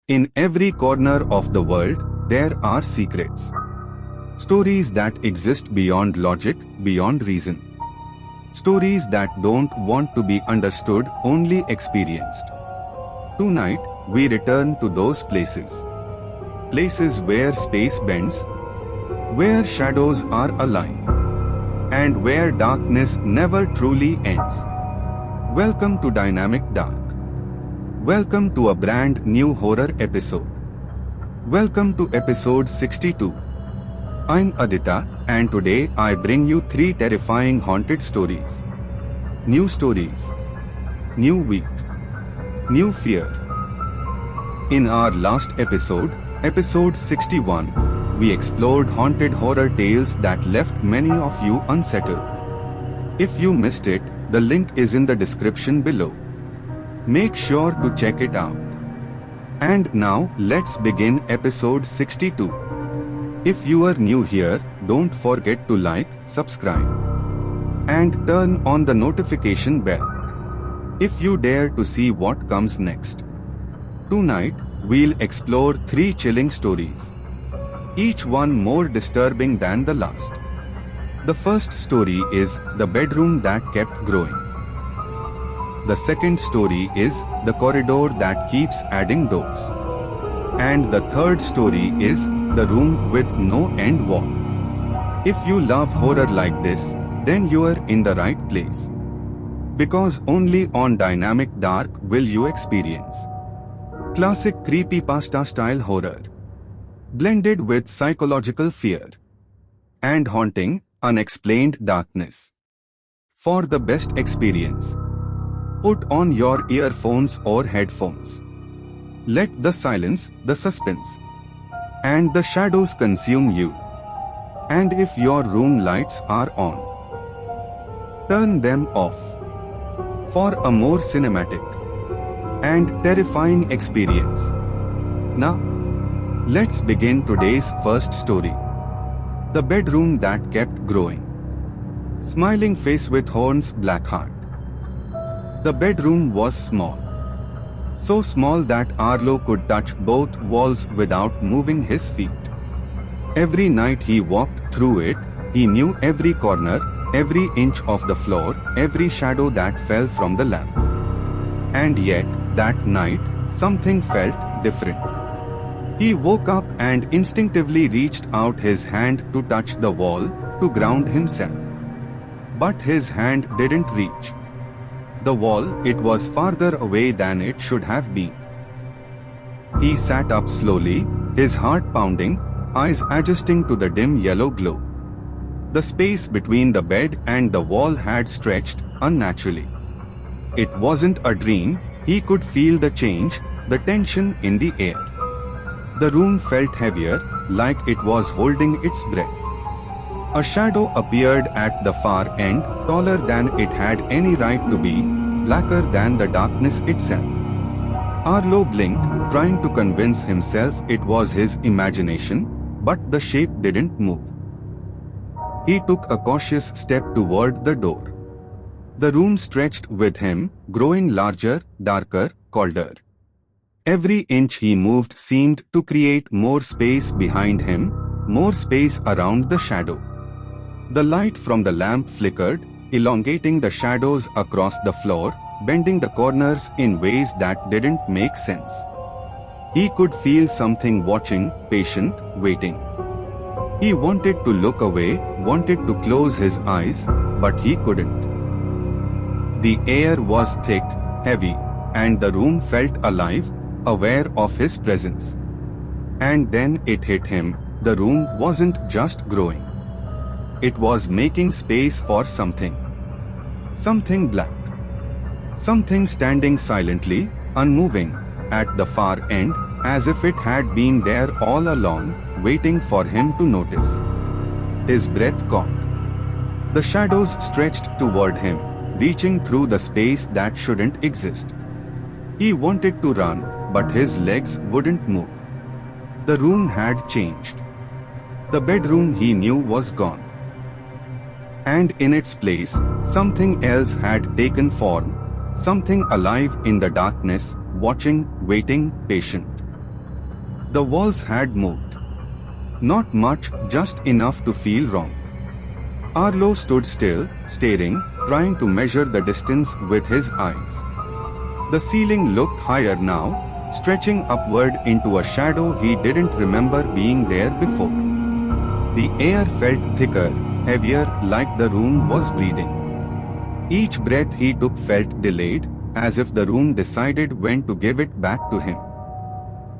In every corner of the world, there are secrets. Stories that exist beyond logic, beyond reason. Stories that don't want to be understood, only experienced. Tonight, we return to those places. Places where space bends, where shadows are alive, and where darkness never truly ends. Welcome to Dynamic Dark. Welcome to a brand new horror episode. Welcome to episode 62. I'm Aditya, and today I bring you 3 terrifying haunted stories. New stories. New week. New fear. In our last episode, episode 61, we explored haunted horror tales that left many of you unsettled. If you missed it, the link is in the description below. Make sure to check it out. And now, let's begin episode 62. If you are new here, don't forget to like, subscribe, and turn on the notification bell if you dare to see what comes next. Tonight, we'll explore 3 chilling stories, each one more disturbing than the last. The first story is The Bedroom That Kept Growing. The second story is The Corridor That Keeps Adding Doors. And the third story is The Room with No End Wall. If you love horror like this, then you are in the right place. Because only on Dynamic Dark will you experience classic creepypasta style horror, blended with psychological fear and haunting, unexplained darkness. For the best experience, put on your earphones or headphones. Let the silence, the suspense, and the shadows consume you. And if your room lights are on, turn them off for a more cinematic and terrifying experience. Now, let's begin today's first story. The Bedroom That Kept Growing. Smiling Face with Horns, Black Heart. The bedroom was small. So small that Arlo could touch both walls without moving his feet. Every night he walked through it, he knew every corner, every inch of the floor, every shadow that fell from the lamp. And yet, that night, something felt different. He woke up and instinctively reached out his hand to touch the wall, to ground himself. But his hand didn't reach the wall, it was farther away than it should have been. He sat up slowly, his heart pounding, eyes adjusting to the dim yellow glow. The space between the bed and the wall had stretched unnaturally. It wasn't a dream, he could feel the change, the tension in the air. The room felt heavier, like it was holding its breath. A shadow appeared at the far end, taller than it had any right to be, blacker than the darkness itself. Arlo blinked, trying to convince himself it was his imagination, but the shape didn't move. He took a cautious step toward the door. The room stretched with him, growing larger, darker, colder. Every inch he moved seemed to create more space behind him, more space around the shadow. The light from the lamp flickered, elongating the shadows across the floor, bending the corners in ways that didn't make sense. He could feel something watching, patient, waiting. He wanted to look away, wanted to close his eyes, but he couldn't. The air was thick, heavy, and the room felt alive, aware of his presence. And then it hit him, the room wasn't just growing. It was making space for something. Something black. Something standing silently, unmoving, at the far end, as if it had been there all along, waiting for him to notice. His breath caught. The shadows stretched toward him, reaching through the space that shouldn't exist. He wanted to run, but his legs wouldn't move. The room had changed. The bedroom he knew was gone. And in its place, something else had taken form, something alive in the darkness, watching, waiting, patient. The walls had moved. Not much, just enough to feel wrong. Arlo stood still, staring, trying to measure the distance with his eyes. The ceiling looked higher now, stretching upward into a shadow he didn't remember being there before. The air felt thicker, heavier, like the room was breathing. Each breath he took felt delayed, as if the room decided when to give it back to him.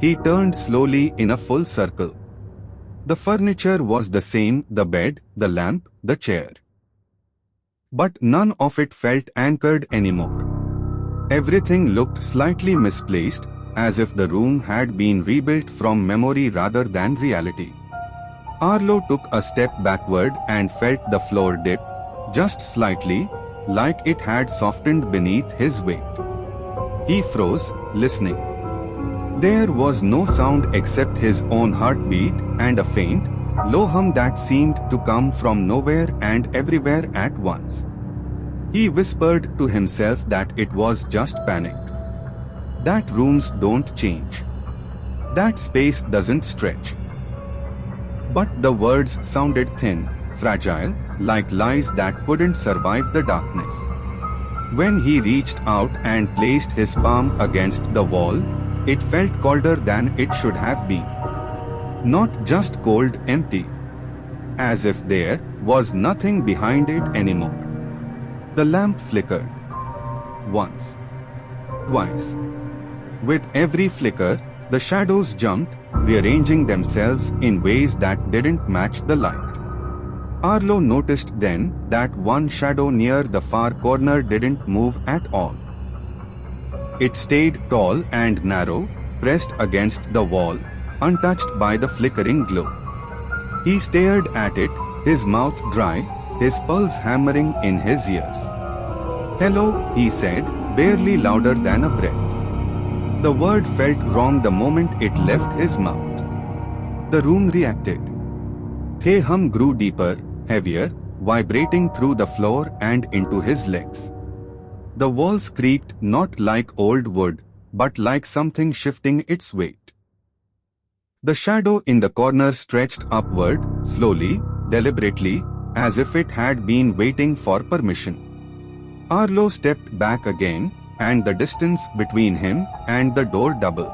He turned slowly in a full circle. The furniture was the same, the bed, the lamp, the chair. But none of it felt anchored anymore. Everything looked slightly misplaced, as if the room had been rebuilt from memory rather than reality. Arlo took a step backward and felt the floor dip, just slightly, like it had softened beneath his weight. He froze, listening. There was no sound except his own heartbeat and a faint, low hum that seemed to come from nowhere and everywhere at once. He whispered to himself that it was just panic. That rooms don't change. That space doesn't stretch. But the words sounded thin, fragile, like lies that couldn't survive the darkness. When he reached out and placed his palm against the wall, it felt colder than it should have been. Not just cold, empty. As if there was nothing behind it anymore. The lamp flickered. Once. Twice. With every flicker, the shadows jumped, rearranging themselves in ways that didn't match the light. Arlo noticed then that one shadow near the far corner didn't move at all. It stayed tall and narrow, pressed against the wall, untouched by the flickering glow. He stared at it, his mouth dry, his pulse hammering in his ears. "Hello," he said, barely louder than a breath. The word felt wrong the moment it left his mouth. The room reacted. The hum grew deeper, heavier, vibrating through the floor and into his legs. The walls creaked not like old wood, but like something shifting its weight. The shadow in the corner stretched upward, slowly, deliberately, as if it had been waiting for permission. Arlo stepped back again, and the distance between him and the door doubled.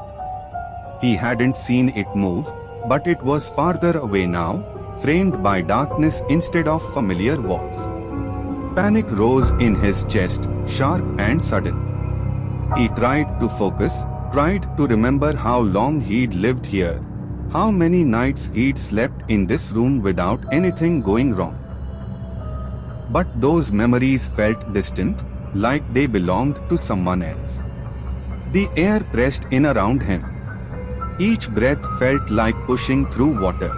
He hadn't seen it move, but it was farther away now, framed by darkness instead of familiar walls. Panic rose in his chest, sharp and sudden. He tried to focus, tried to remember how long he'd lived here, how many nights he'd slept in this room without anything going wrong. But those memories felt distant, like they belonged to someone else. The air pressed in around him. Each breath felt like pushing through water.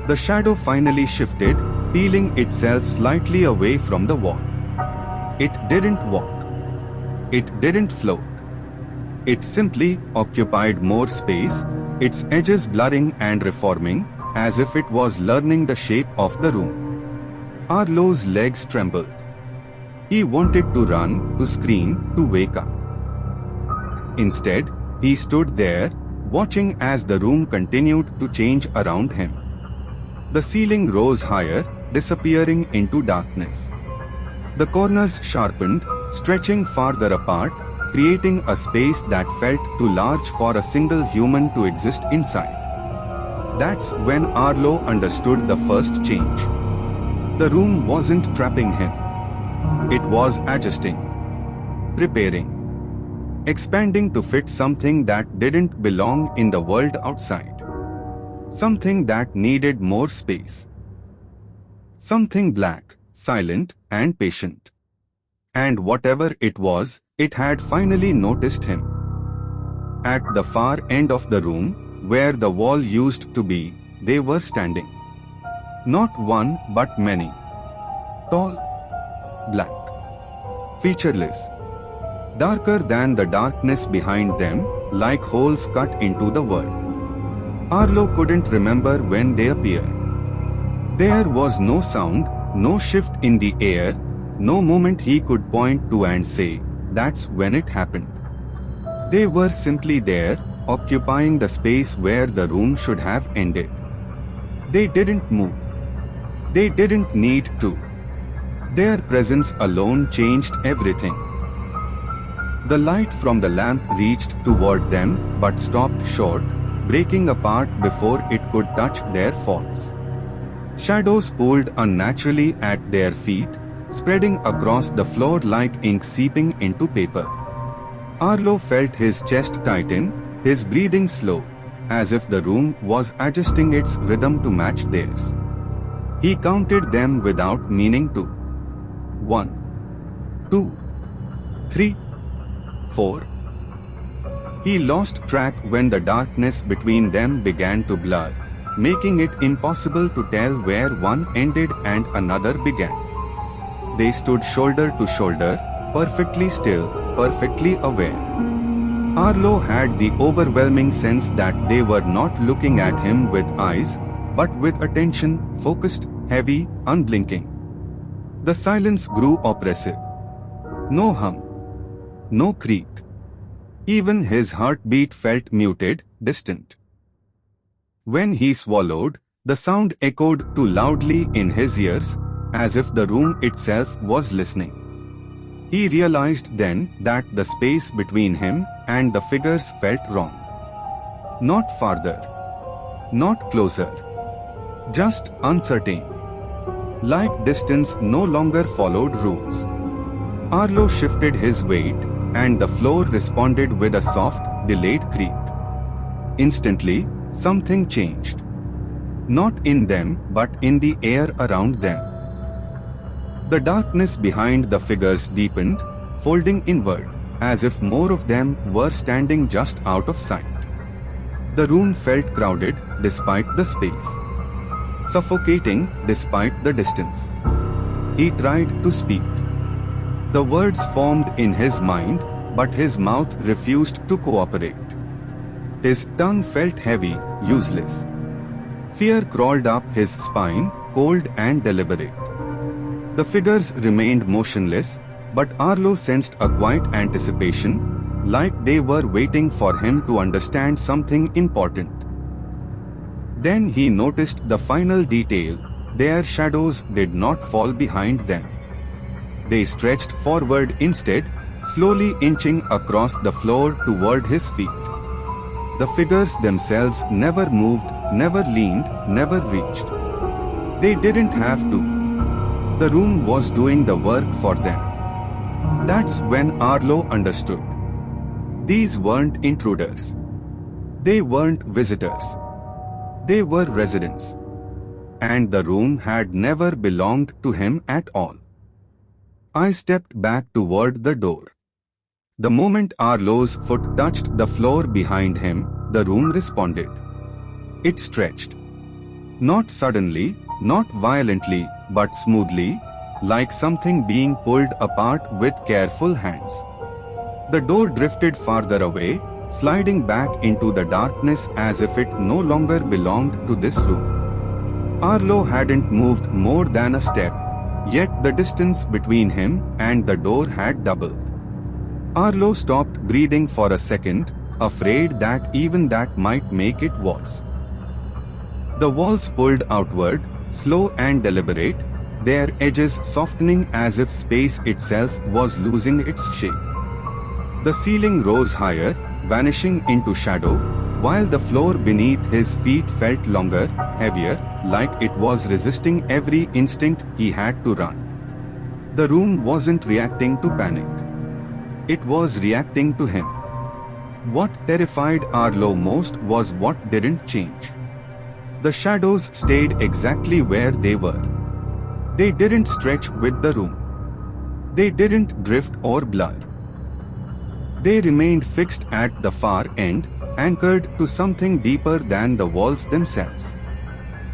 The shadow finally shifted, peeling itself slightly away from the wall. It didn't walk. It didn't float. It simply occupied more space, its edges blurring and reforming, as if it was learning the shape of the room. Arlo's legs trembled. He wanted to run, to scream, to wake up. Instead, he stood there, watching as the room continued to change around him. The ceiling rose higher, disappearing into darkness. The corners sharpened, stretching farther apart, creating a space that felt too large for a single human to exist inside. That's when Arlo understood the first change. The room wasn't trapping him. It was adjusting, preparing, expanding to fit something that didn't belong in the world outside. Something that needed more space. Something black, silent, and patient. And whatever it was, it had finally noticed him. At the far end of the room, where the wall used to be, they were standing. Not one, but many. Tall, black, featureless, darker than the darkness behind them, like holes cut into the world. Arlo couldn't remember when they appeared. There was no sound, no shift in the air, no moment he could point to and say, "That's when it happened." They were simply there, occupying the space where the room should have ended. They didn't move. They didn't need to. Their presence alone changed everything. The light from the lamp reached toward them but stopped short, breaking apart before it could touch their forms. Shadows pulled unnaturally at their feet, spreading across the floor like ink seeping into paper. Arlo felt his chest tighten, his breathing slow, as if the room was adjusting its rhythm to match theirs. He counted them without meaning to. 1, 2, 3, 4. He lost track when the darkness between them began to blur, making it impossible to tell where one ended and another began. They stood shoulder to shoulder, perfectly still, perfectly aware. Arlo had the overwhelming sense that they were not looking at him with eyes, but with attention, focused, heavy, unblinking. The silence grew oppressive. No hum. No creak. Even his heartbeat felt muted, distant. When he swallowed, the sound echoed too loudly in his ears, as if the room itself was listening. He realized then that the space between him and the figures felt wrong. Not farther. Not closer. Just uncertain. Like distance no longer followed rules. Arlo shifted his weight, and the floor responded with a soft, delayed creak. Instantly, something changed. Not in them, but in the air around them. The darkness behind the figures deepened, folding inward, as if more of them were standing just out of sight. The room felt crowded, despite the space. Suffocating, despite the distance. He tried to speak. The words formed in his mind, but his mouth refused to cooperate. His tongue felt heavy, useless. Fear crawled up his spine, cold and deliberate. The figures remained motionless, but Arlo sensed a quiet anticipation, like they were waiting for him to understand something important. Then he noticed the final detail: their shadows did not fall behind them. They stretched forward instead, slowly inching across the floor toward his feet. The figures themselves never moved, never leaned, never reached. They didn't have to. The room was doing the work for them. That's when Arlo understood. These weren't intruders. They weren't visitors. They were residents. And the room had never belonged to him at all. I stepped back toward the door. The moment Arlo's foot touched the floor behind him, the room responded. It stretched. Not suddenly, not violently, but smoothly, like something being pulled apart with careful hands. The door drifted farther away, sliding back into the darkness as if it no longer belonged to this room. Arlo hadn't moved more than a step, yet the distance between him and the door had doubled. Arlo stopped breathing for a second, afraid that even that might make it worse. The walls pulled outward, slow and deliberate, their edges softening as if space itself was losing its shape. The ceiling rose higher, vanishing into shadow, while the floor beneath his feet felt longer, heavier, like it was resisting every instinct he had to run. The room wasn't reacting to panic. It was reacting to him. What terrified Arlo most was what didn't change. The shadows stayed exactly where they were. They didn't stretch with the room. They didn't drift or blur. They remained fixed at the far end, anchored to something deeper than the walls themselves.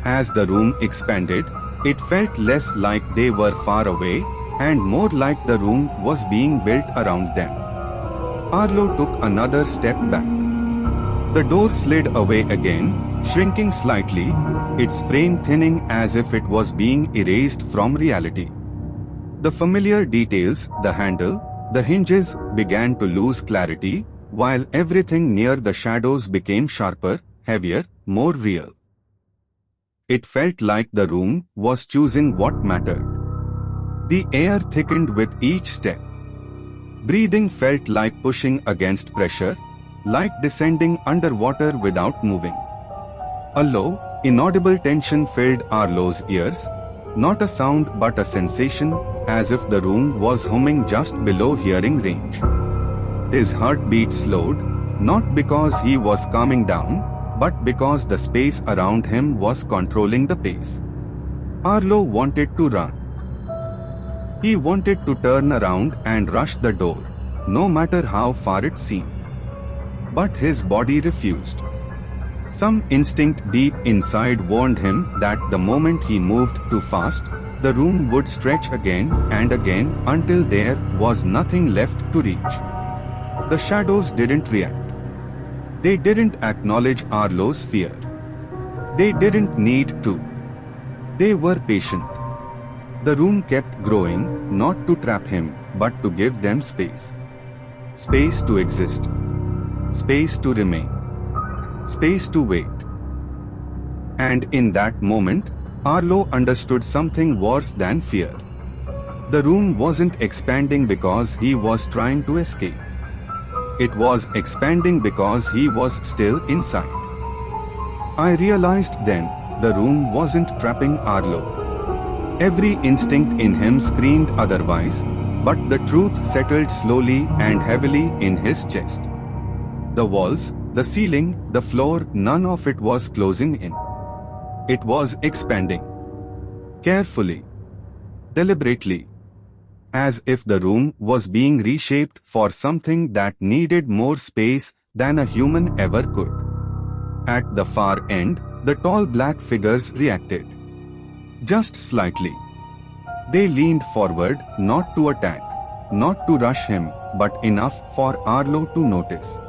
As the room expanded, it felt less like they were far away, and more like the room was being built around them. Arlo took another step back. The door slid away again, shrinking slightly, its frame thinning as if it was being erased from reality. The familiar details, the handle, the hinges, began to lose clarity, while everything near the shadows became sharper, heavier, more real. It felt like the room was choosing what mattered. The air thickened with each step. Breathing felt like pushing against pressure, like descending underwater without moving. A low, inaudible tension filled Arlo's ears, not a sound but a sensation, as if the room was humming just below hearing range. His heartbeat slowed, not because he was calming down, but because the space around him was controlling the pace. Arlo wanted to run. He wanted to turn around and rush the door, no matter how far it seemed. But his body refused. Some instinct deep inside warned him that the moment he moved too fast, the room would stretch again and again until there was nothing left to reach. The shadows didn't react. They didn't acknowledge Arlo's fear. They didn't need to. They were patient. The room kept growing, not to trap him, but to give them space. Space to exist. Space to remain. Space to wait. And in that moment, Arlo understood something worse than fear. The room wasn't expanding because he was trying to escape. It was expanding because he was still inside. I realized then, the room wasn't trapping Arlo. Every instinct in him screamed otherwise, but the truth settled slowly and heavily in his chest. The walls, the ceiling, the floor, none of it was closing in. It was expanding. Carefully. Deliberately. As if the room was being reshaped for something that needed more space than a human ever could. At the far end, the tall black figures reacted. Just slightly. They leaned forward, not to attack, not to rush him, but enough for Arlo to notice.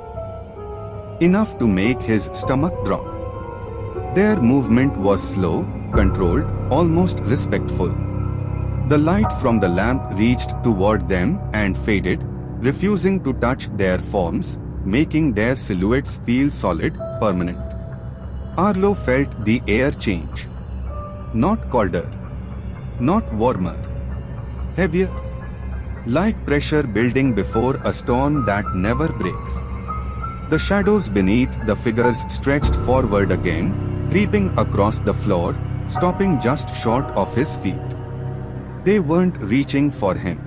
Enough to make his stomach drop. Their movement was slow, controlled, almost respectful. The light from the lamp reached toward them and faded, refusing to touch their forms, making their silhouettes feel solid, permanent. Arlo felt the air change. Not colder. Not warmer. Heavier. Like pressure building before a storm that never breaks. The shadows beneath the figures stretched forward again, creeping across the floor, stopping just short of his feet. They weren't reaching for him.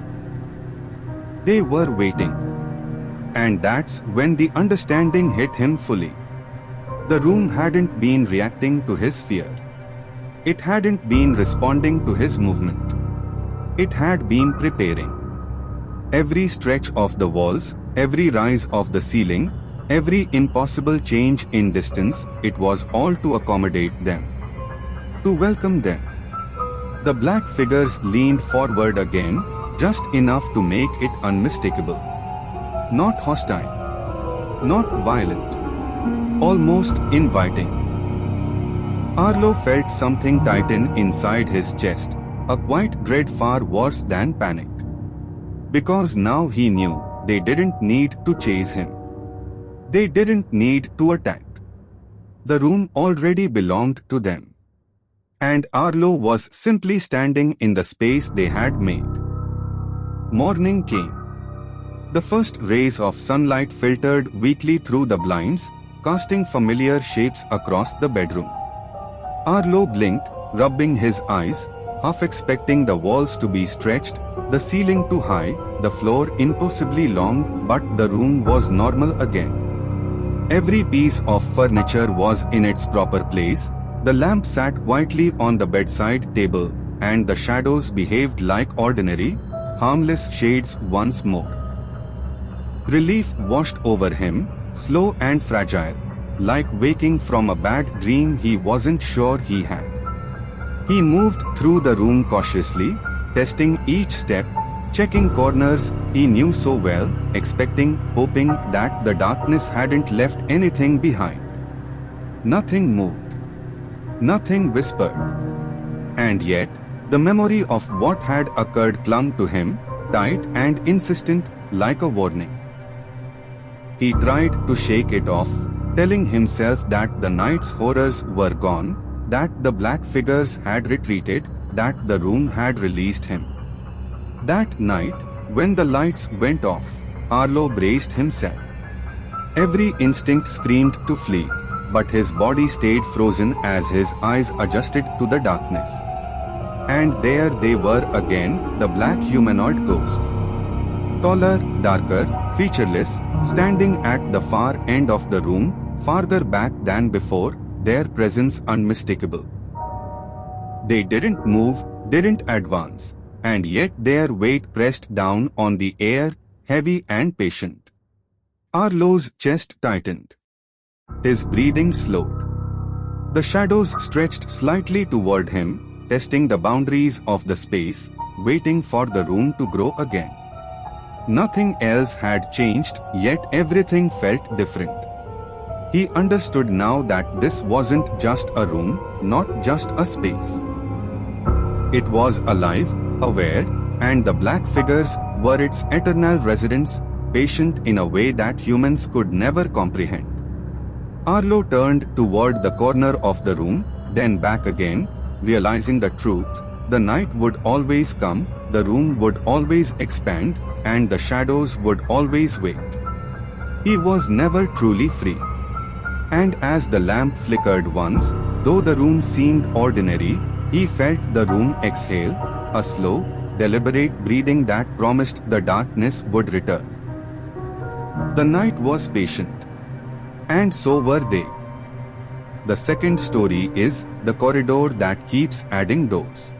They were waiting. And that's when the understanding hit him fully. The room hadn't been reacting to his fear. It hadn't been responding to his movement. It had been preparing. Every stretch of the walls, every rise of the ceiling, every impossible change in distance, it was all to accommodate them. To welcome them. The black figures leaned forward again, just enough to make it unmistakable. Not hostile. Not violent. Almost inviting. Arlo felt something tighten inside his chest, a quiet dread far worse than panic. Because now he knew they didn't need to chase him. They didn't need to attack. The room already belonged to them. And Arlo was simply standing in the space they had made. Morning came. The first rays of sunlight filtered weakly through the blinds, casting familiar shapes across the bedroom. Arlo blinked, rubbing his eyes, half expecting the walls to be stretched, the ceiling too high, the floor impossibly long, but the room was normal again. Every piece of furniture was in its proper place. The lamp sat quietly on the bedside table, and the shadows behaved like ordinary, harmless shades once more. Relief washed over him, slow and fragile, like waking from a bad dream he wasn't sure he had. He moved through the room cautiously, testing each step, checking corners he knew so well, expecting, hoping that the darkness hadn't left anything behind. Nothing moved. Nothing whispered. And yet, the memory of what had occurred clung to him, tight and insistent, like a warning. He tried to shake it off, telling himself that the night's horrors were gone, that the black figures had retreated, that the room had released him. That night, when the lights went off, Arlo braced himself. Every instinct screamed to flee, but his body stayed frozen as his eyes adjusted to the darkness. And there they were again, the black humanoid ghosts. Taller, darker, featureless, standing at the far end of the room, farther back than before, their presence unmistakable. They didn't move, didn't advance, and yet their weight pressed down on the air, heavy and patient. Arlo's chest tightened. His breathing slowed. The shadows stretched slightly toward him, testing the boundaries of the space, waiting for the room to grow again. Nothing else had changed, yet everything felt different. He understood now that this wasn't just a room, not just a space. It was alive, aware, and the black figures were its eternal residents, patient in a way that humans could never comprehend. Arlo turned toward the corner of the room, then back again, realizing the truth. The night would always come, the room would always expand, and the shadows would always wait. He was never truly free. And as the lamp flickered once, though the room seemed ordinary, he felt the room exhale, a slow, deliberate breathing that promised the darkness would return. The night was patient. And so were they. The second story is the corridor that keeps adding doors.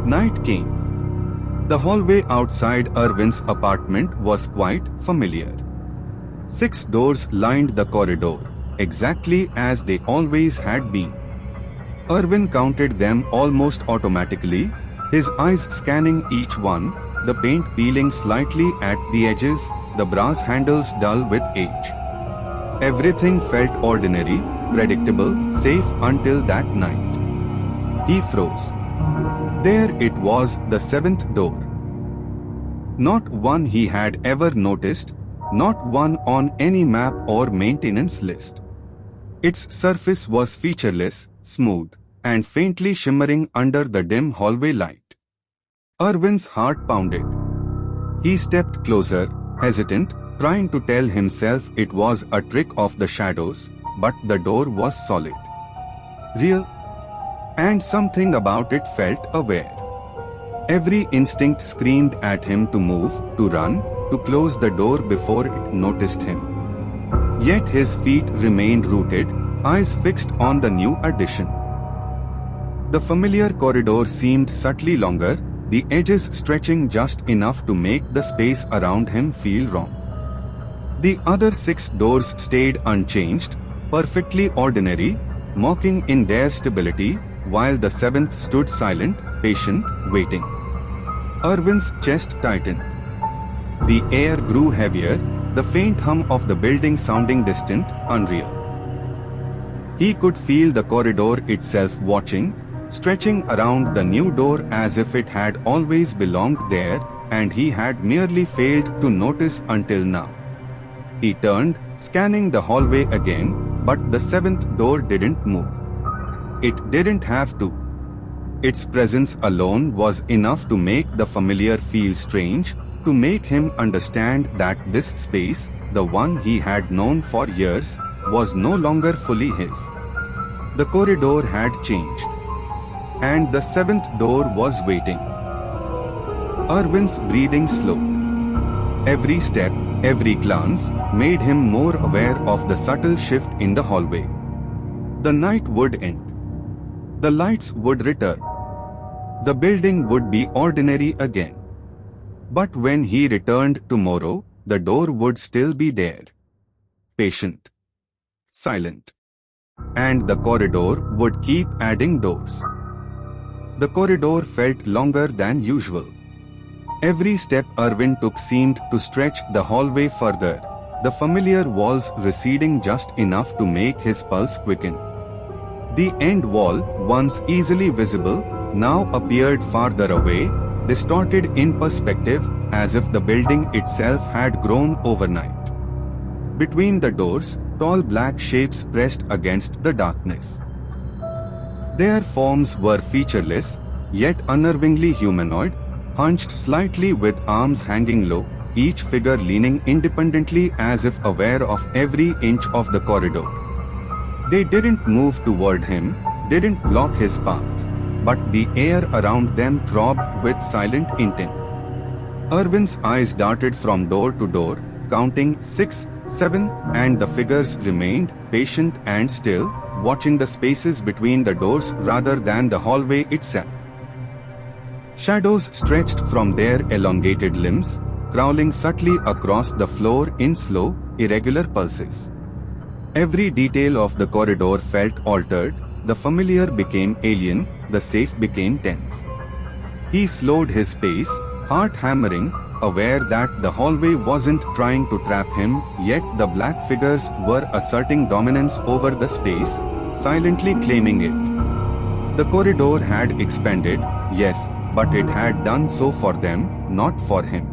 Night came. The hallway outside Irwin's apartment was quite familiar. 6 doors lined the corridor, exactly as they always had been. Irwin counted them almost automatically, his eyes scanning each one, the paint peeling slightly at the edges, the brass handles dull with age. Everything felt ordinary, predictable, safe until that night. He froze. There it was, the 7th door. Not one he had ever noticed, not one on any map or maintenance list. Its surface was featureless, smooth, and faintly shimmering under the dim hallway light. Irwin's heart pounded. He stepped closer, hesitant, trying to tell himself it was a trick of the shadows, but the door was solid. Real. And something about it felt aware. Every instinct screamed at him to move, to run, to close the door before it noticed him. Yet his feet remained rooted, eyes fixed on the new addition. The familiar corridor seemed subtly longer, the edges stretching just enough to make the space around him feel wrong. The other 6 doors stayed unchanged, perfectly ordinary, mocking in their stability, while the 7th stood silent, patient, waiting. Irwin's chest tightened. The air grew heavier, the faint hum of the building sounding distant, unreal. He could feel the corridor itself watching, stretching around the new door as if it had always belonged there, and he had merely failed to notice until now. He turned, scanning the hallway again, but the 7th door didn't move. It didn't have to. Its presence alone was enough to make the familiar feel strange, to make him understand that this space, the one he had known for years, was no longer fully his. The corridor had changed. And the 7th door was waiting. Irwin's breathing slowed. Every step, every glance, made him more aware of the subtle shift in the hallway. The night would end. The lights would return. The building would be ordinary again. But when he returned tomorrow, the door would still be there. Patient. Silent. And the corridor would keep adding doors. The corridor felt longer than usual. Every step Irwin took seemed to stretch the hallway further, the familiar walls receding just enough to make his pulse quicken. The end wall, once easily visible, now appeared farther away, distorted in perspective, as if the building itself had grown overnight. Between the doors, tall black shapes pressed against the darkness. Their forms were featureless, yet unnervingly humanoid, hunched slightly with arms hanging low, each figure leaning independently as if aware of every inch of the corridor. They didn't move toward him, didn't block his path, but the air around them throbbed with silent intent. Irwin's eyes darted from door to door, counting 6, 7, and the figures remained patient and still, watching the spaces between the doors rather than the hallway itself. Shadows stretched from their elongated limbs, crawling subtly across the floor in slow, irregular pulses. Every detail of the corridor felt altered, the familiar became alien, the safe became tense. He slowed his pace, heart hammering, aware that the hallway wasn't trying to trap him, yet the black figures were asserting dominance over the space, silently claiming it. The corridor had expanded, yes, but it had done so for them, not for him.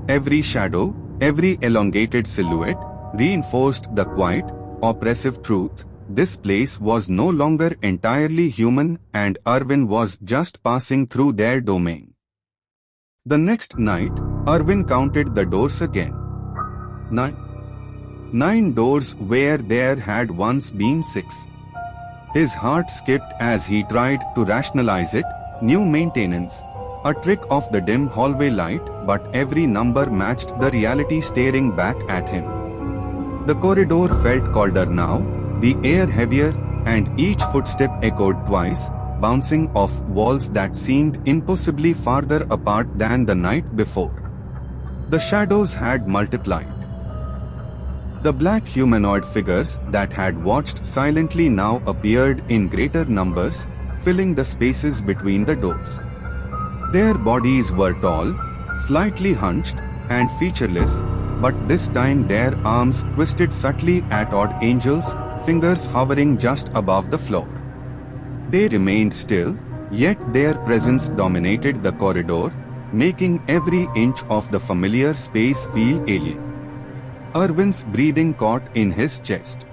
Every shadow, every elongated silhouette, reinforced the quiet, oppressive truth. This place was no longer entirely human and Irwin was just passing through their domain. The next night, Irwin counted the doors again. 9 doors where there had once been 6. His heart skipped as he tried to rationalize it, new maintenance, a trick of the dim hallway light, but every number matched the reality staring back at him. The corridor felt colder now, the air heavier, and each footstep echoed twice, bouncing off walls that seemed impossibly farther apart than the night before. The shadows had multiplied. The black humanoid figures that had watched silently now appeared in greater numbers, filling the spaces between the doors. Their bodies were tall, slightly hunched, and featureless, but this time their arms twisted subtly at odd angles, fingers hovering just above the floor. They remained still, yet their presence dominated the corridor, making every inch of the familiar space feel alien. Irwin's breathing caught in his chest.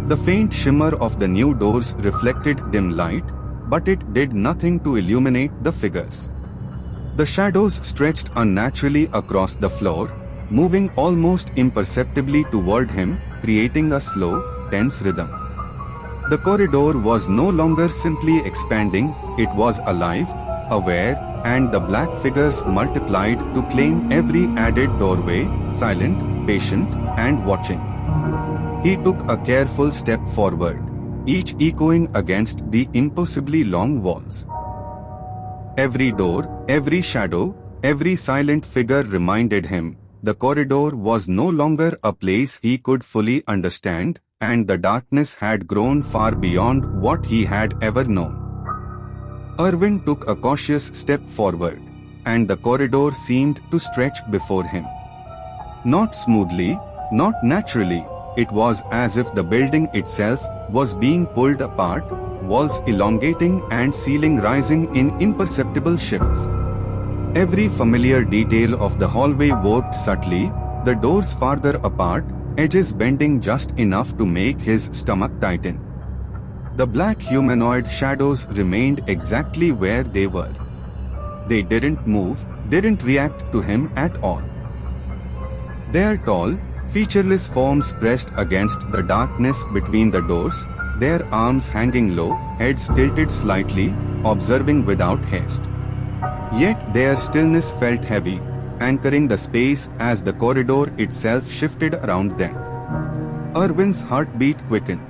The faint shimmer of the new doors reflected dim light, but it did nothing to illuminate the figures. The shadows stretched unnaturally across the floor, moving almost imperceptibly toward him, creating a slow, tense rhythm. The corridor was no longer simply expanding, it was alive, aware, and the black figures multiplied to claim every added doorway, silent, patient, and watching. He took a careful step forward, each echoing against the impossibly long walls. Every door, every shadow, every silent figure reminded him the corridor was no longer a place he could fully understand, and the darkness had grown far beyond what he had ever known. Irwin took a cautious step forward, and the corridor seemed to stretch before him. Not smoothly, not naturally, it was as if the building itself was being pulled apart, walls elongating and ceiling rising in imperceptible shifts. Every familiar detail of the hallway warped subtly, the doors farther apart, edges bending just enough to make his stomach tighten. The black humanoid shadows remained exactly where they were. They didn't move, didn't react to him at all. Their tall, featureless forms pressed against the darkness between the doors, their arms hanging low, heads tilted slightly, observing without haste. Yet their stillness felt heavy, anchoring the space as the corridor itself shifted around them. Irwin's heartbeat quickened.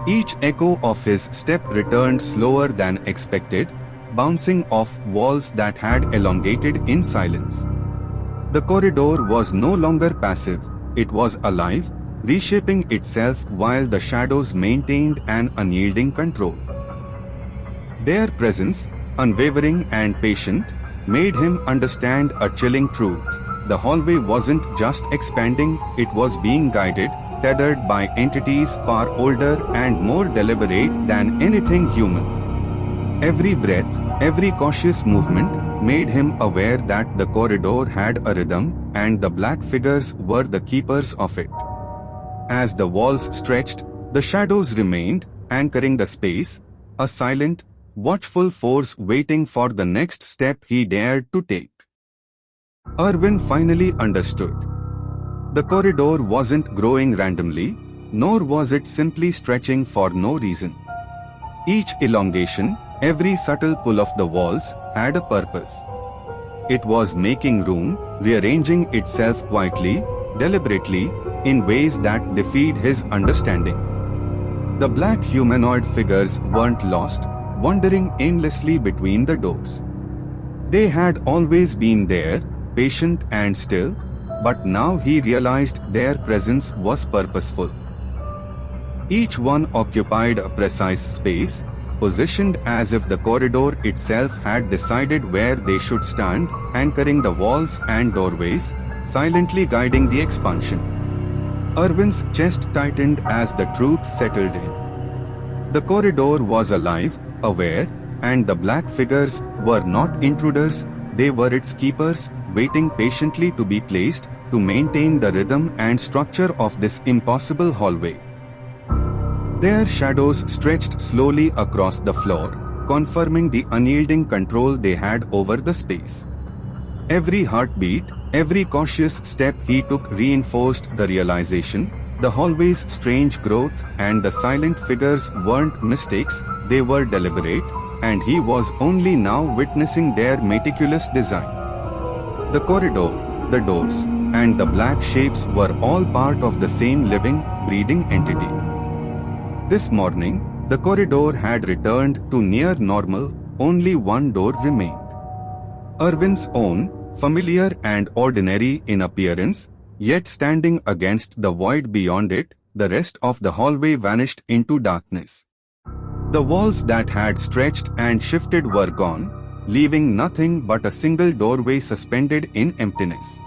Each echo of his step returned slower than expected, bouncing off walls that had elongated in silence. The corridor was no longer passive, it was alive, reshaping itself while the shadows maintained an unyielding control. Their presence, unwavering and patient, made him understand a chilling truth. The hallway wasn't just expanding, it was being guided, tethered by entities far older and more deliberate than anything human. Every breath, every cautious movement, made him aware that the corridor had a rhythm and the black figures were the keepers of it. As the walls stretched, the shadows remained, anchoring the space, a silent, watchful force waiting for the next step he dared to take. Irwin finally understood. The corridor wasn't growing randomly, nor was it simply stretching for no reason. Each elongation, every subtle pull of the walls, had a purpose. It was making room, rearranging itself quietly, deliberately, in ways that defied his understanding. The black humanoid figures weren't lost, wandering aimlessly between the doors. They had always been there, patient and still, but now he realized their presence was purposeful. Each one occupied a precise space, positioned as if the corridor itself had decided where they should stand, anchoring the walls and doorways, silently guiding the expansion. Irwin's chest tightened as the truth settled in. The corridor was alive, aware, and the black figures were not intruders, they were its keepers, waiting patiently to be placed, to maintain the rhythm and structure of this impossible hallway. Their shadows stretched slowly across the floor, confirming the unyielding control they had over the space. Every heartbeat, every cautious step he took reinforced the realization, the hallway's strange growth and the silent figures weren't mistakes, they were deliberate, and he was only now witnessing their meticulous design. The corridor, the doors, and the black shapes were all part of the same living, breathing entity. This morning, the corridor had returned to near normal, only one door remained. Irwin's own, familiar and ordinary in appearance, yet standing against the void beyond it, the rest of the hallway vanished into darkness. The walls that had stretched and shifted were gone, leaving nothing but a single doorway suspended in emptiness.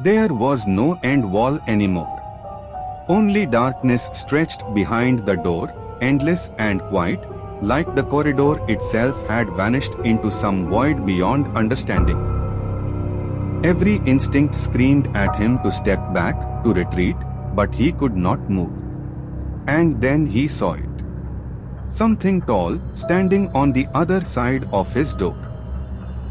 There was no end wall anymore. Only darkness stretched behind the door, endless and quiet, like the corridor itself had vanished into some void beyond understanding. Every instinct screamed at him to step back, to retreat, but he could not move. And then he saw it. Something tall, standing on the other side of his door.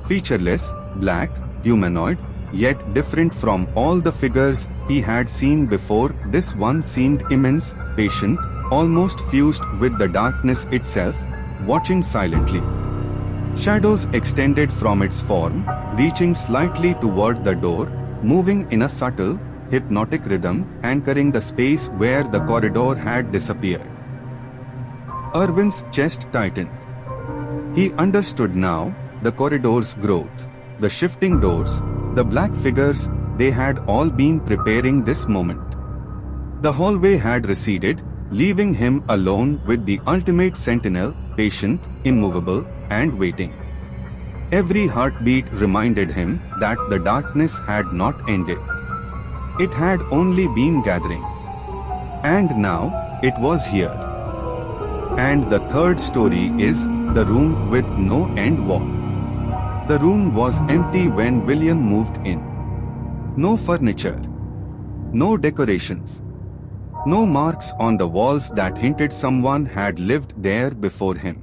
Featureless, black, humanoid, yet different from all the figures he had seen before, this one seemed immense, patient, almost fused with the darkness itself, watching silently. Shadows extended from its form, reaching slightly toward the door, moving in a subtle, hypnotic rhythm, anchoring the space where the corridor had disappeared. Irwin's chest tightened. He understood now, the corridor's growth, the shifting doors, the black figures, they had all been preparing this moment. The hallway had receded, leaving him alone with the ultimate sentinel, patient, immovable, and waiting. Every heartbeat reminded him that the darkness had not ended. It had only been gathering. And now, it was here. And the third story is the room with no end wall. The room was empty when William moved in. No furniture. No decorations. No marks on the walls that hinted someone had lived there before him.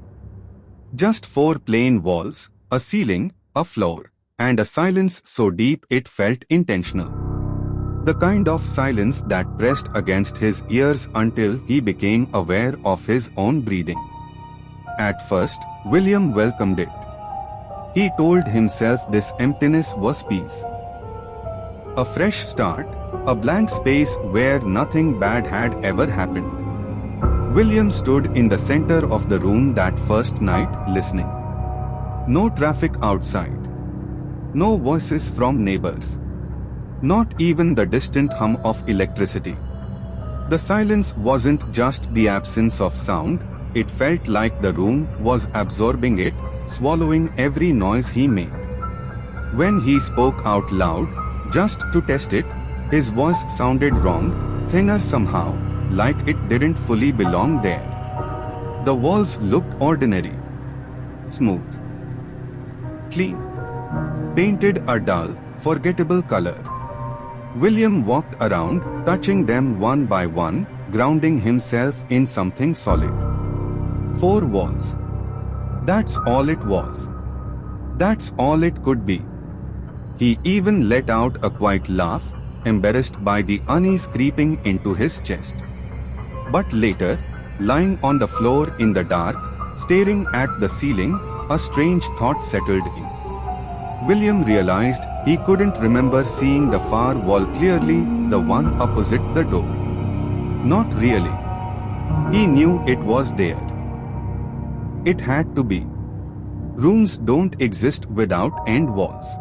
Just four plain walls, a ceiling, a floor, and a silence so deep it felt intentional. The kind of silence that pressed against his ears until he became aware of his own breathing. At first, William welcomed it. He told himself this emptiness was peace. A fresh start, a blank space where nothing bad had ever happened. William stood in the center of the room that first night, listening. No traffic outside. No voices from neighbors. Not even the distant hum of electricity. The silence wasn't just the absence of sound, it felt like the room was absorbing it, swallowing every noise he made. When he spoke out loud, just to test it, his voice sounded wrong, thinner somehow, like it didn't fully belong there. The walls looked ordinary. Smooth. Clean. painted a dull, forgettable color. William walked around, touching them one by one, grounding himself in something solid. 4 walls. That's all it was. That's all it could be. He even let out a quiet laugh, embarrassed by the unease creeping into his chest. But later, lying on the floor in the dark, staring at the ceiling, a strange thought settled in. William realized he couldn't remember seeing the far wall clearly, the one opposite the door. Not really. He knew it was there. It had to be. Rooms don't exist without end walls.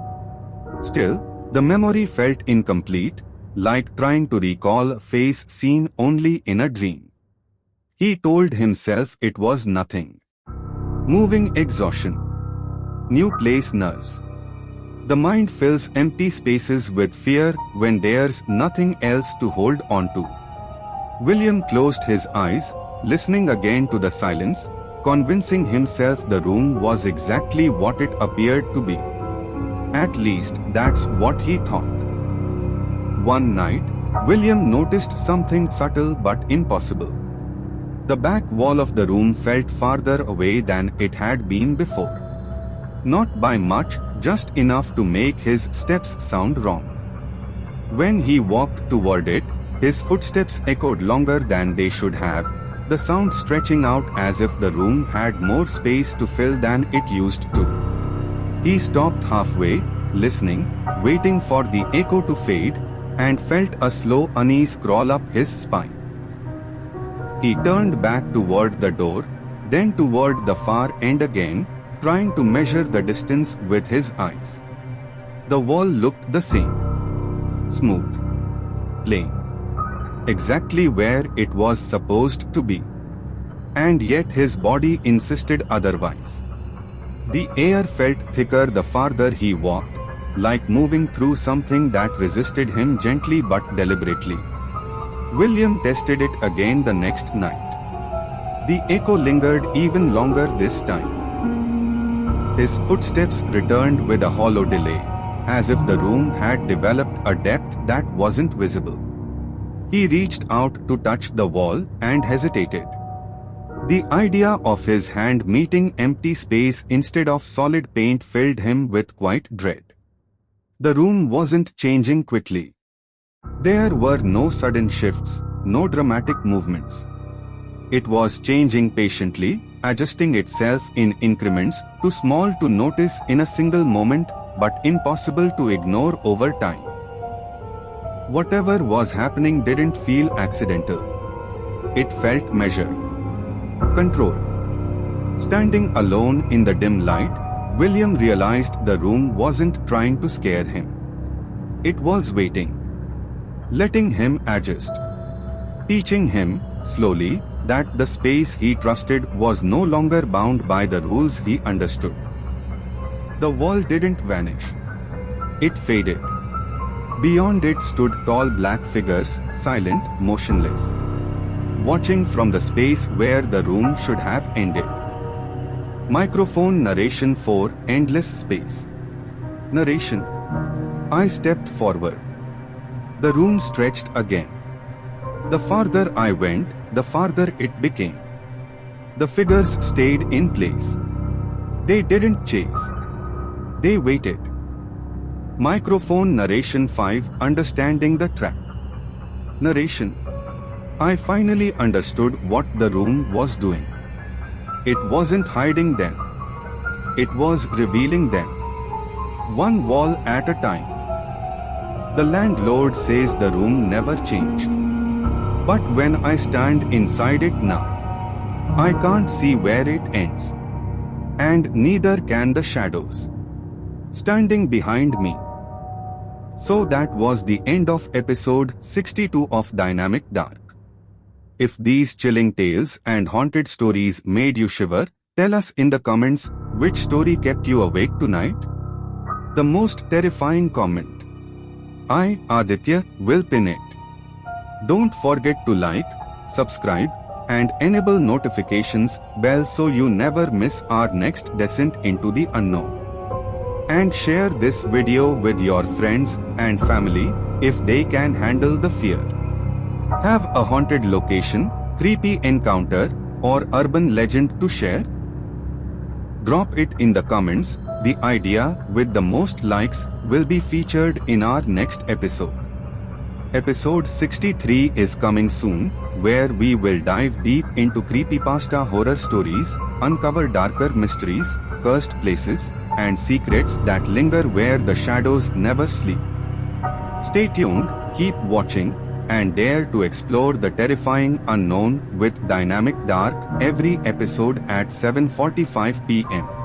Still, the memory felt incomplete, like trying to recall a face seen only in a dream. He told himself it was nothing. Moving exhaustion. New place nerves. The mind fills empty spaces with fear when there's nothing else to hold on to. William closed his eyes, listening again to the silence, convincing himself the room was exactly what it appeared to be. At least, that's what he thought. One night, William noticed something subtle but impossible. The back wall of the room felt farther away than it had been before. Not by much, just enough to make his steps sound wrong. When he walked toward it, his footsteps echoed longer than they should have, the sound stretching out as if the room had more space to fill than it used to. He stopped halfway, listening, waiting for the echo to fade, and felt a slow unease crawl up his spine. He turned back toward the door, then toward the far end again, trying to measure the distance with his eyes. The wall looked the same. Smooth. Plain. Exactly where it was supposed to be. And yet his body insisted otherwise. The air felt thicker the farther he walked, like moving through something that resisted him gently but deliberately. William tested it again the next night. The echo lingered even longer this time. His footsteps returned with a hollow delay, as if the room had developed a depth that wasn't visible. He reached out to touch the wall and hesitated. The idea of his hand meeting empty space instead of solid paint filled him with quiet dread. The room wasn't changing quickly. There were no sudden shifts, no dramatic movements. It was changing patiently, adjusting itself in increments, too small to notice in a single moment, but impossible to ignore over time. Whatever was happening didn't feel accidental. It felt measured. Controlled. Standing alone in the dim light, William realized the room wasn't trying to scare him. It was waiting. Letting him adjust. Teaching him, slowly, that the space he trusted was no longer bound by the rules he understood. The wall didn't vanish. It faded. Beyond it stood tall black figures, silent, motionless, watching from the space where the room should have ended. Microphone narration for endless space. Narration. I stepped forward. The room stretched again. The farther I went, the farther it became. The figures stayed in place. They didn't chase. They waited. Microphone narration 5. Understanding the trap. Narration. I finally understood what the room was doing. It wasn't hiding them. It was revealing them. One wall at a time. The landlord says the room never changed. But when I stand inside it now, I can't see where it ends. And neither can the shadows standing behind me. So that was the end of episode 62 of Dynamic Dark. If these chilling tales and haunted stories made you shiver, tell us in the comments which story kept you awake tonight. The most terrifying comment. I, Aditya, will pin it. Don't forget to like, subscribe, and enable notifications bell so you never miss our next descent into the unknown. And share this video with your friends and family if they can handle the fear. Have a haunted location, creepy encounter, or urban legend to share? Drop it in the comments. The idea with the most likes will be featured in our next episode. Episode 63 is coming soon, where we will dive deep into creepypasta horror stories, uncover darker mysteries, cursed places, and secrets that linger where the shadows never sleep. Stay tuned, keep watching, and dare to explore the terrifying unknown with Dynamic Dark every episode at 7:45 p.m.